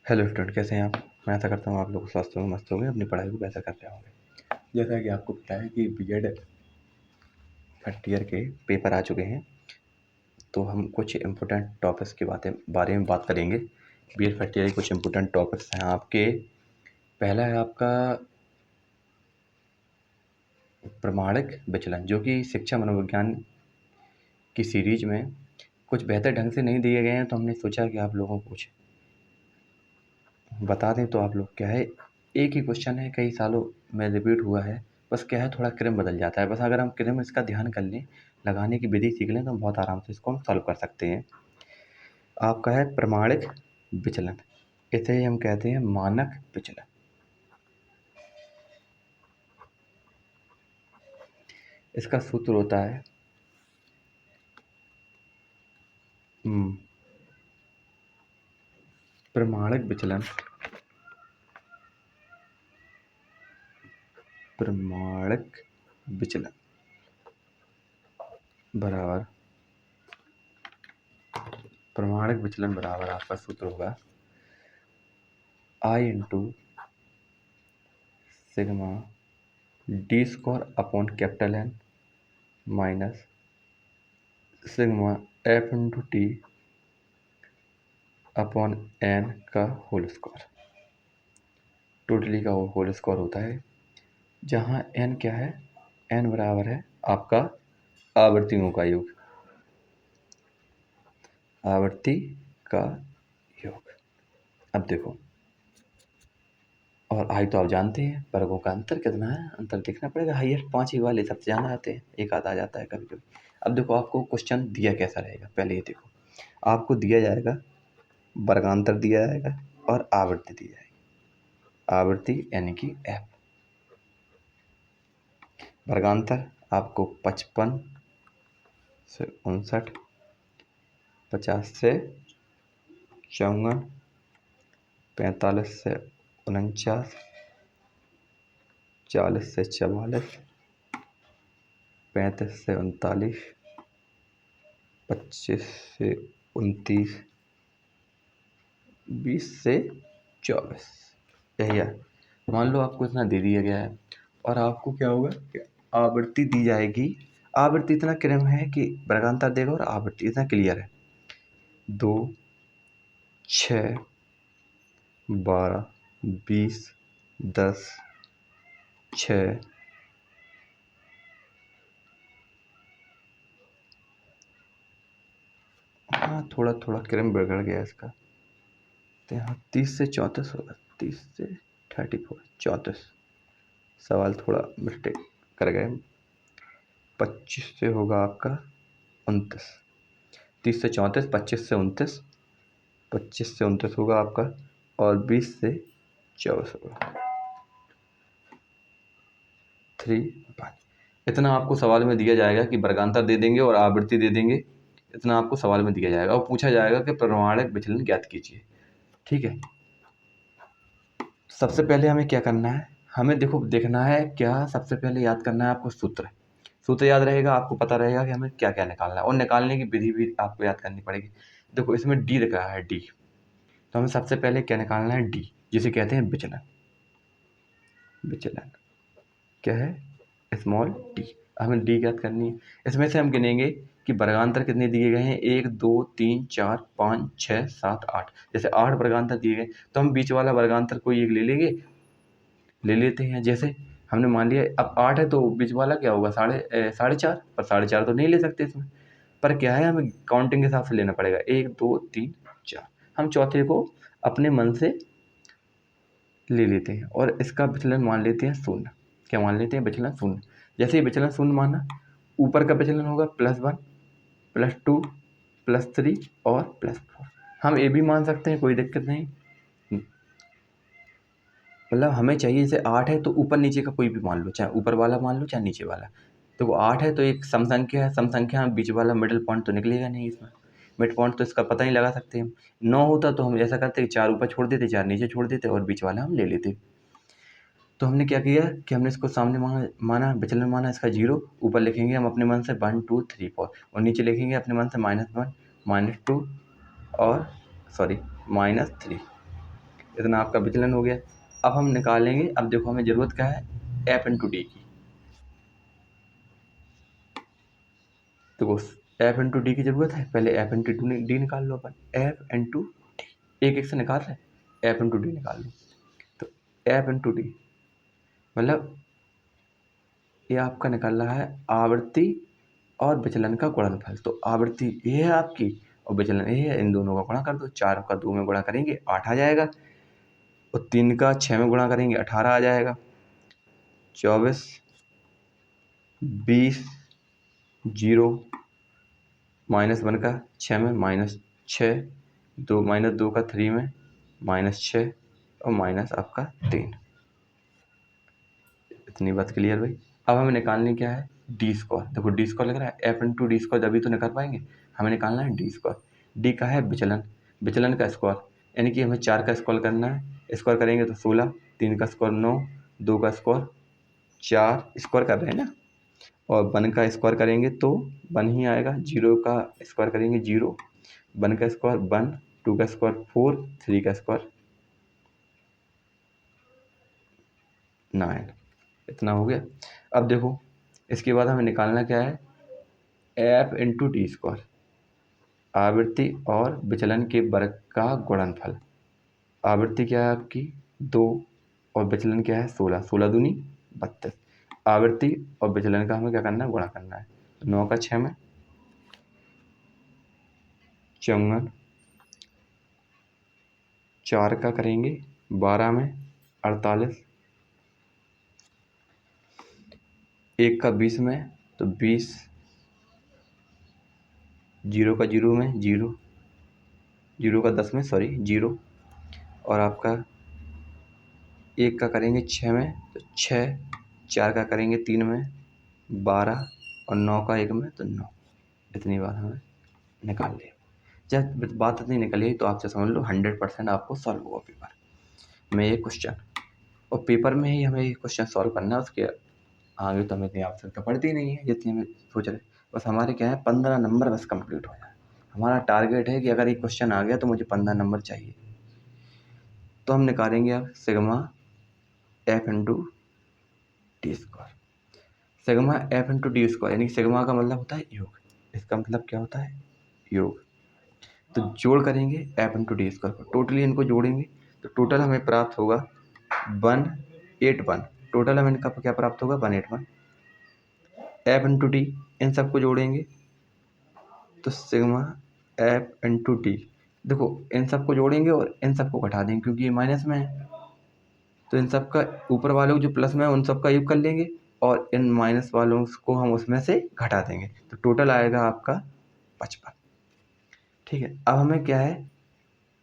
Hello student, कैसे हैं आप। मैं ऐसा करता हूँ आप लोग स्वस्थ होंगे, मस्त होंगे, अपनी पढ़ाई को बेहतर कर रहे होंगे। जैसा कि आपको पता है कि बीएड फर्स्ट ईयर के पेपर आ चुके हैं, तो हम कुछ इम्पोर्टेंट टॉपिक्स के बारे में बात करेंगे। बीएड फर्स्ट ईयर के कुछ इम्पोर्टेंट टॉपिक्स हैं आपके। पहला है आपका प्रमाणिक विचलन, जो कि शिक्षा मनोविज्ञान की सीरीज में कुछ बेहतर ढंग से नहीं दिए गए हैं, तो हमने सोचा कि आप लोगों को कुछ बता दें। तो आप लोग क्या है, एक ही क्वेश्चन है, कई सालों में रिपीट हुआ है, बस क्या है थोड़ा क्रम बदल जाता है। बस अगर हम क्रम इसका ध्यान कर लें, लगाने की विधि सीख लें, तो हम बहुत आराम से इसको हम सॉल्व कर सकते हैं। आपका है प्रमाणिक विचलन, इसे ही हम कहते हैं मानक विचलन। इसका सूत्र होता है प्रमाणिक विचलन प्रमाणिक विचलन बराबर प्रमाणिक विचलन बराबर आपका सूत्र होगा I into sigma D square upon capital N minus sigma F into T upon N का होल स्क्वायर। टोटली का होल स्क्वायर होता है, जहाँ एन क्या है, एन बराबर है आपका आवर्तियों का योग, आवर्ती का योग। अब देखो, और आई तो आप जानते हैं, वर्गों का अंतर कितना है, अंतर देखना पड़ेगा। हाईएस्ट 5 ही वाले सबसे ज़्यादा आते हैं, एक आधा आ जाता है कभी कभी। अब देखो आपको क्वेश्चन दिया कैसा रहेगा, पहले ये देखो। आपको दिया जाएगा वर्गांतर दिया जाएगा और आवृत्ति दी जाएगी। आवृत्ति यानी कि एफ। वर्गांतर आपको 55 से 59, 50 से 54, 45 से 49, 40 से 44, 35 से 39, 25 से 29, 20 से 24। यही है। मान लो आपको इतना दे दिया गया है, और आपको क्या होगा कि आवृत्ति दी जाएगी। आवृत्ति इतना क्रम है कि वर्गांतर देगा और आवृत्ति इतना क्लियर है। 2, 6, 12, 20, 10, 6, हाँ थोड़ा थोड़ा क्रम बिगड़ गया इसका, तो यहाँ 30 से 34 होगा, 30 से 34, 34। सवाल थोड़ा मिस्टेक कर गए। 25 से होगा आपका 29, 30 से 34, 25 से 29, 25 से 29 होगा आपका, और 20 से 24 होगा। 3, 5 इतना आपको सवाल में दिया जाएगा कि वर्गांतर दे देंगे और आवृत्ति दे देंगे। इतना आपको सवाल में दिया जाएगा और पूछा जाएगा कि प्रमाणिक विचलन ज्ञात कीजिए। ठीक है, सबसे पहले हमें क्या करना है, हमें देखो देखना है क्या, सबसे पहले याद करना है आपको सूत्र। सूत्र याद रहेगा, आपको पता रहेगा कि हमें क्या क्या निकालना है, और निकालने की विधि भी आपको याद करनी पड़ेगी। देखो इसमें डी लिखा है, डी, तो हमें सबसे पहले क्या निकालना है, डी, जिसे कहते हैं विचलन। विचलन क्या है, स्मॉल डी। हमें डी ज्ञात करनी है। इसमें से हम गिनेंगे कि वर्गांतर कितने दिए गए हैं, 1, 2, 3, 4, 5, 6, 7, 8। जैसे 8 वर्गांतर दिए गए, तो हम बीच वाला वर्गांतर कोई एक ले लेंगे, ले लेते हैं। जैसे हमने मान लिया अब 8 है, तो बीच वाला क्या होगा, 4.5। पर 4.5 तो नहीं ले सकते इसमें, पर क्या है, हमें काउंटिंग के हिसाब से लेना पड़ेगा, 1, 2, 3, 4। हम चौथे को अपने मन से ले लेते हैं और इसका विचलन मान लेते हैं 0। क्या मान लेते हैं, विचलन 0। जैसे ही विचलन 0 माना, ऊपर का विचलन होगा +1, +2, +3 और +4। हम ये भी मान सकते हैं, कोई दिक्कत नहीं। मतलब हमें चाहिए, जैसे 8 है तो ऊपर नीचे का कोई भी मान लो, चाहे ऊपर वाला मान लो चाहे नीचे वाला। तो वो 8 है तो एक सम संख्या है, सम संख्या में बीच वाला मिडिल पॉइंट तो निकलेगा नहीं इसमें, मिड पॉइंट तो इसका पता नहीं लगा सकते हम। 9 होता तो हम ऐसा करते कि 4 ऊपर छोड़ देते, 4 नीचे छोड़ देते और बीच वाला हम ले लेते। तो हमने क्या किया कि हमने इसको सामने माना विचलन माना इसका 0। ऊपर लिखेंगे हम अपने मन से 1, 2, 3, 4, और नीचे लिखेंगे अपने मन से -1, -2 और -3। इतना आपका विचलन हो गया। अब हम निकालेंगे, अब देखो हमें ज़रूरत क्या है, एफ इंटू डी की। देखो एफ इंटू डी की ज़रूरत है, पहले एफ इंटू डी निकाल लो अपन। एफ इंटू डी एक एक से निकाल रहे हैं, एफ इंटू डी निकाल लो। तो एफ इंटू डी मतलब ये आपका निकल रहा है आवृत्ति और विचलन का गुणनफल। तो आवृत्ति ये है आपकी और विचलन ये है, इन दोनों का गुणा कर दो। 4 का 2 में गुणा करेंगे 8 आ जाएगा, और 3 का 6 में गुणा करेंगे 18 आ जाएगा। 24 20 0 -1 का 6 में -6, 2 का 3 में -6 और माइनस आपका 3। इतनी बात क्लियर भाई। अब हमें निकालनी क्या है, डी स्क्वायर। देखो डी स्क्वायर लग रहा है, एफ इंटू डी स्क्वायर जब भी तो निकाल पाएंगे। हमें निकालना है डी स्क्वायर। डी का है विचलन, विचलन का स्क्वायर, यानी कि हमें 4 का स्क्वायर करना है। स्क्वायर करेंगे तो 16, 3 का स्क्वायर 9, 2 का स्क्वायर 4, स्क्वायर कर रहे हैं ना, और 1 का स्क्वायर करेंगे तो 1 ही आएगा। 0 का स्क्वायर करेंगे 0, 1 का स्क्वायर 1, 2 का स्क्वायर 4, 3 का स्क्वायर 9। इतना हो गया। अब देखो इसके बाद हमें निकालना क्या है, एफ इंटू डी स्क्वायर, आवृत्ति और विचलन के वर्ग का गुणनफल। आवृत्ति क्या है आपकी 2 और विचलन क्या है 16, 16 दूनी 32। आवृत्ति और विचलन का हमें क्या करना है, गुणा करना है। 9 का 6 में 54, 4 का करेंगे 12 में 48, 1 का 20 में तो 20, 0 का 0 में 0, 0 का 10 में 0, और आपका 1 का करेंगे 6 में तो 6, 4 का करेंगे 3 में 12, और 9 का 1 में तो 9। इतनी बात हमें निकाल लिया। जब बात इतनी निकली तो आपसे समझ लो 100% आपको सॉल्व होगा पेपर में ये क्वेश्चन, और पेपर में ही हमें ये क्वेश्चन सॉल्व करना है। उसके आगे तो हमें इतनी आवश्यकता पड़ती नहीं है जितनी हमें सोच रहे। बस हमारे क्या है 15 नंबर बस कंप्लीट हो जाए। हमारा टारगेट है कि अगर ये क्वेश्चन आ गया तो मुझे 15 नंबर चाहिए। तो हम निकालेंगे अब sigma F into D square. Sigma F into D square यानी सिग्मा का मतलब होता है योग, इसका मतलब क्या होता है योग। तो जोड़ करेंगे एफ इंटू डी स्क्वायर को, टोटली इनको जोड़ेंगे तो टोटल हमें प्राप्त होगा 181। टोटल हमें इनका क्या प्राप्त होगा 181। एफ इंटू डी इन सबको जोड़ेंगे तो सिग्मा एफ इंटू डी। देखो इन सबको जोड़ेंगे और इन सबको घटा देंगे क्योंकि ये माइनस में है, तो इन सब का ऊपर वालों जो प्लस में है उन सब का योग कर लेंगे और इन माइनस वालों को हम उसमें से घटा देंगे, तो टोटल आएगा आपका 55। ठीक है। अब हमें क्या है,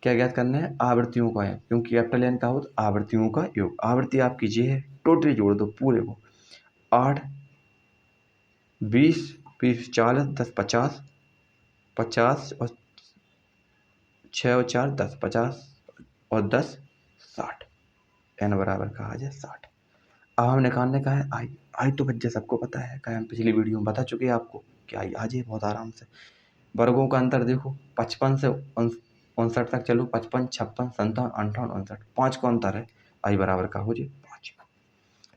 क्या ज्ञात करना है, आवृत्तियों का है, क्योंकि कैपिटल एन का हो तो आवृत्तियों का योग। आवृत्ति आपकी ये है, टोटली जोड़ दो पूरे को। 8 20 20 40 10 50, 50 और 6 और 4 10, 50 और 10 60। एन बराबर का आ जाए 60। अब हम निकालने का है आई। आई तो बच्चे सबको पता है, क्या हम पिछली वीडियो में बता चुके हैं आपको कि आई आ जाए बहुत आराम से। वर्गों का अंतर देखो 55 से 59 तक चलो, 55 56 57 58 59, 5 का अंतर है। आई बराबर का हो जाए 5।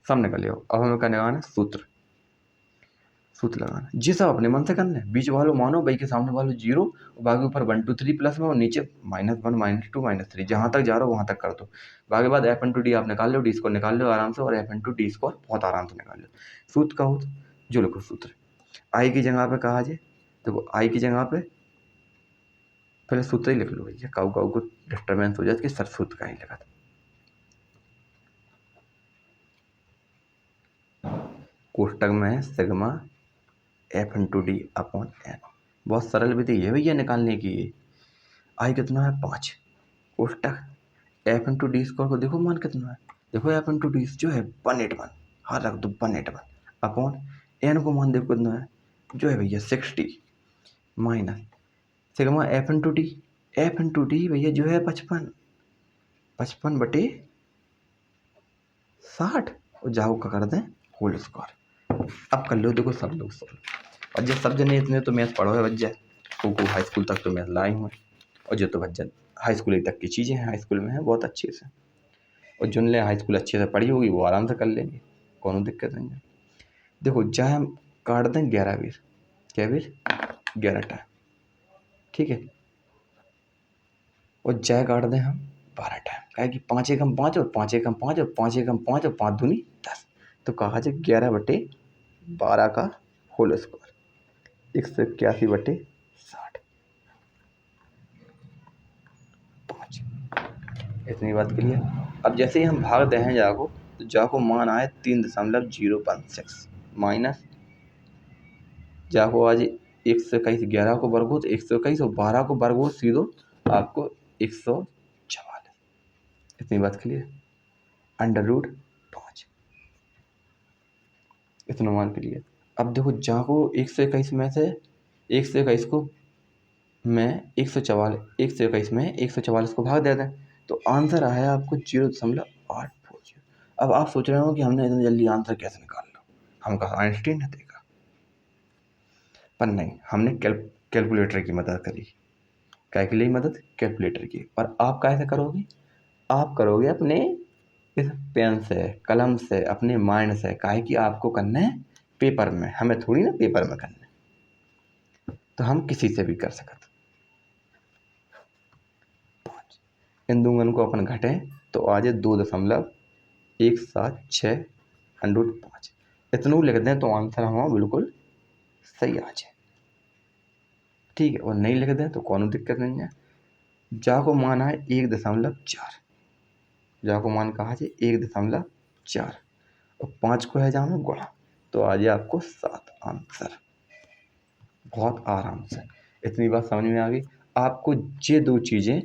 सब निकल आओ। अब हमें क्या लगाना है, सूत्र लगाना। जी सब अपने मन से करना है। बीच वालों मानो, भाई के सामने वालों 0 और बाकी ऊपर 1 2 3 प्लस में और नीचे -1 -2 -3, जहाँ तक जा रहा हो वहाँ तक कर दो। बाकी बाद एफ इंटू डी आप निकाल लो, डी स्क्वायर निकाल लो आराम से, और एफ इंटू डी स्क्वायर बहुत आराम से निकाल लो। सूत्र का हो जो लिखो सूत्र। आई की जगह पे कहा जाए, देखो आई की जगह पे पहले सूत्र ही लिख लो भैया, काऊ काऊ को डिस्टर्बेंस हो जाए कि सर सूत्र का ही लगा था। कोष्टक में है sigma F into D upon N. बहुत सरल विधि है भैया निकालने की। आई कितना है 5, कोष्टक एफ इंटू डी स्क्वायर को देखो मान कितना है, देखो एफ इंटू डी जो है 181, हाँ रख दो 181 अपॉन एन को मान देखो कितना है, जो है भैया 60 minus sigma F into D. F into D भैया जो है 55, 55 बटे 60, और जाओ का कर दें होल स्क्वायर। अब कर लो देखो सब लोग सॉल्व। और जब सब जने इतने तो मैथ पढ़ो है बच्चा, को हाई स्कूल तक तो मैथ लाए हुए। और जो तो भज्जन हाई स्कूल तक की चीज़ें हैं, हाई स्कूल में हैं बहुत अच्छे से, और जिनने हाई स्कूल अच्छे से पढ़ी होगी वो आराम से कर लेंगे, कोनो दिक्कत नहीं है। देखो चाहे हम काट दें 11 बीर, क्या बीर 11 टाइम, ठीक है, और जय काट दें हम 12 टाइम, क्या कि 5 एकम 5 और 5 एकम 5 और 5 एकम 5 और 5 दूनी 10, तो कहा जाए 11/12 का होल स्क्वायर 181/60 5, इतनी बात क्लियर। अब जैसे ही हम भाग दें जा को, तो जा को मान आए 3.016 माइनस जा को आज 121, 11 को वर्ग हो तो 121 और 12 को वर्ग हो सीधो आपको 144, इतनी बात क्लियर। √5 इतना मान क्लियर। अब देखो जहाँ को 121 में से 121 को मैं 121 में 144 को भाग दे दें तो आंसर आया आपको 0.840। अब आप सोच रहे हो कि हमने इतनी जल्दी आंसर कैसे निकाल लो, हम कहा आइंस्टीन ने देखा, पर नहीं, हमने कैलकुलेटर की मदद करी। क्या के लिए मदद? कैलकुलेटर की। और आप कैसे करोगे? आप करोगे अपने इस पेन से, कलम से, अपने माइंड से, काहे कि आपको करना है पेपर में, हमें थोड़ी ना पेपर में करना है, तो हम किसी से भी कर सकते। इन दोनों को अपन घटें तो आ जाए 2.176 √5, इतनों लिख दें तो आंसर हमारा बिल्कुल सही आ जाए, ठीक है। और नहीं लिख दें तो कोनो दिक्कत नहीं है। जा को मान है 1.4, जा को मान कहा जाए 1.4 और 5 को है जहाँ में गुणा, तो आ जाए आपको 7 आंसर, बहुत आराम से। इतनी बात समझ में आ गई। आपको ये दो चीज़ें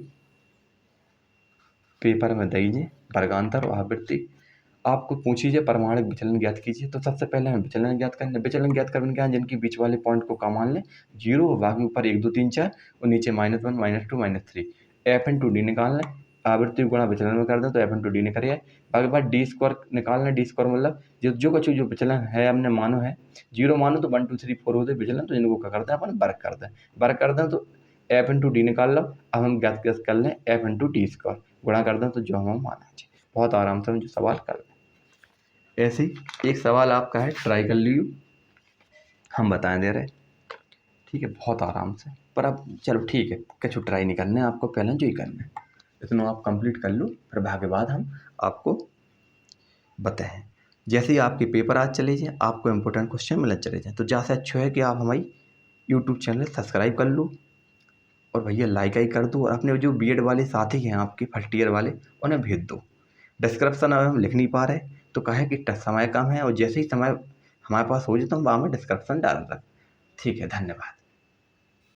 पेपर में दीजिए, वर्गांतर और आवृत्ति। आपको पूछिए परमाणु विचलन ज्ञात कीजिए, तो सबसे पहले हमें विचलन ज्ञात करना है। विचलन ज्ञात करने क्या है? जिनके बीच वाले पॉइंट को कम मान लें 0 और बाकी ऊपर 1 2 3 4 और नीचे -1 -2 -3, F/D निकाल लें। आवृत्ति गुणा विचलन में कर दें तो F/D निकल आए। बाकी बात D² निकालना है। D² मतलब जो कुछ जो विचलन है हमने मानो है 0 मानो तो 1 2 3 4 होते विचलन, तो इनको क्या करते हैं अपन वर्ग कर दें तो F/D निकाल लो। अब हम ज्ञात कर लें F/D² गुणा कर दें तो जो हम माना है। बहुत आराम से हम जो सवाल कर लें। ऐसे ही एक सवाल आपका है, ट्राई कर लियो, हम बताएं दे रहे, ठीक है, बहुत आराम से। पर अब चलो ठीक है, कुछ ट्राई नहीं करना है आपको, पहले जो ही करना है इतना आप कंप्लीट कर लो, फिर भागे बाद हम आपको बताएं। जैसे ही आपके पेपर आज चले जाए, आपको इम्पोर्टेंट क्वेश्चन मिलने चले जाए, तो ज़्यादा अच्छा है कि आप हमारी यूट्यूब चैनल सब्सक्राइब कर लो और भैया लाइक ही कर दो, और अपने जो बीएड वाले साथी हैं आपके फर्स्ट ईयर वाले उन्हें भेज दो। डिस्क्रिप्शन अब हम लिख नहीं पा रहे तो कहे कि समय कम है, और जैसे ही समय हमारे पास हो जाए तो हम वहाँ में डिस्क्रिप्शन डाल दें। ठीक है, धन्यवाद।